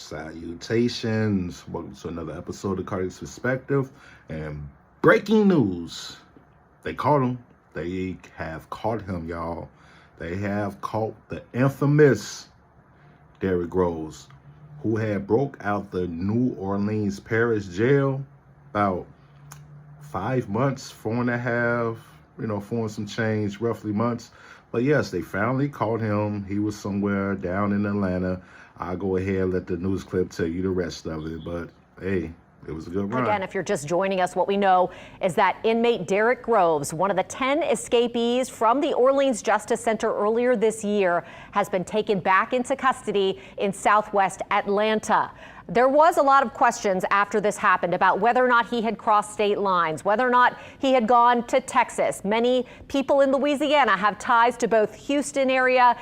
Salutations. Welcome to another episode of Cardi's Perspective. And breaking news. They caught him. They have caught him, y'all. They have caught the infamous Derrick Groves, who had broke out the New Orleans Parish Jail about 5 months, 4.5, 4 and some change, roughly months. But yes, they finally caught him. He was somewhere down in Atlanta. I'll go ahead and let the news clip tell you the rest of it. But hey, it was a good run. Again, if you're just joining us, what we know is that inmate Derrick Groves, one of the 10 escapees from the Orleans Justice Center earlier this year, has been taken back into custody in Southwest Atlanta. There was a lot of questions after this happened about whether or not he had crossed state lines, whether or not he had gone to Texas. Many people in Louisiana have ties to both Houston area,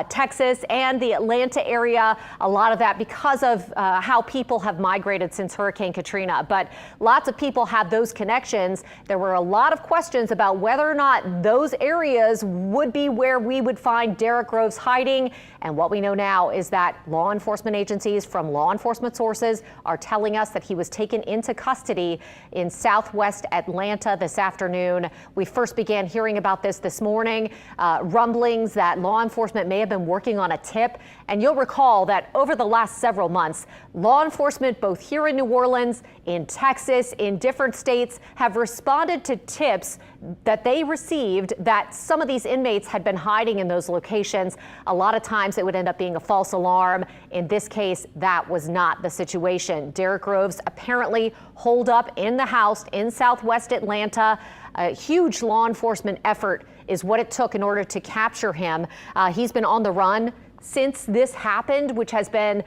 Texas, and the Atlanta area. A lot of that because of how people have migrated since Hurricane Katrina. But lots of people have those connections. There were a lot of questions about whether or not those areas would be where we would find Derrick Groves hiding. And what we know now is that law enforcement agencies from law enforcement sources are telling us that he was taken into custody in Southwest Atlanta this afternoon. We first began hearing about this morning, rumblings that law enforcement may have been working on a tip. And you'll recall that over the last several months, law enforcement both here in New Orleans, in Texas, in different states have responded to tips that they received that some of these inmates had been hiding in those locations. A lot of times it would end up being a false alarm. In this case, that was not the situation. Derrick Groves apparently holed up in the house in Southwest Atlanta. A huge law enforcement effort is what it took in order to capture him. He's been on the run since this happened, which has been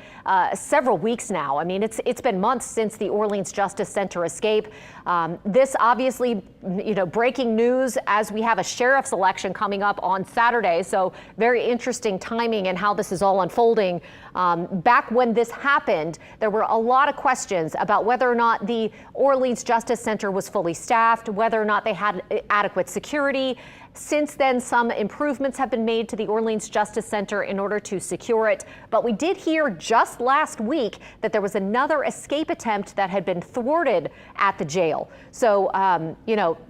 several weeks now. I mean, it's been months since the Orleans Justice Center escape. This obviously, breaking news as we have a sheriff's election coming up on Saturday. So very interesting timing and how this is all unfolding. Back when this happened, there were a lot of questions about whether or not the Orleans Justice Center was fully staffed, whether or not they had adequate security. Since then, some improvements have been made to the Orleans Justice Center in order to secure it. But we did hear just last week that there was another escape attempt that had been thwarted at the jail. So,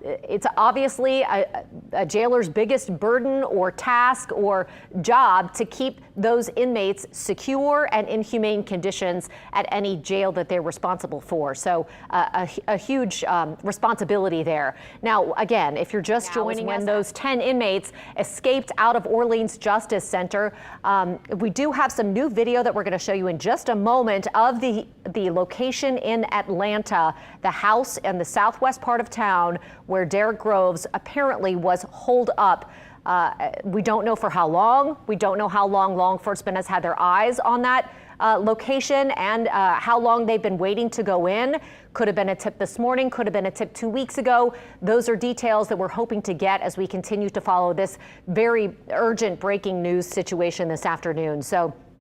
it's obviously a jailer's biggest burden or task or job to keep those inmates secure and in humane conditions at any jail that they're responsible for. So a huge responsibility there. Now, again, if you're just joining us, when those 10 inmates escaped out of Orleans Justice Center, we do have some new video that we're going to show you in just a moment of the location in Atlanta, the house in the southwest part of town where Derrick Groves apparently was holed up. We don't know for how long. We don't know how long law enforcement has had their eyes on that location and how long they've been waiting to go in. Could have been a tip this morning, could have been a tip 2 weeks ago. Those are details that we're hoping to get as we continue to follow this very urgent breaking news situation this afternoon. So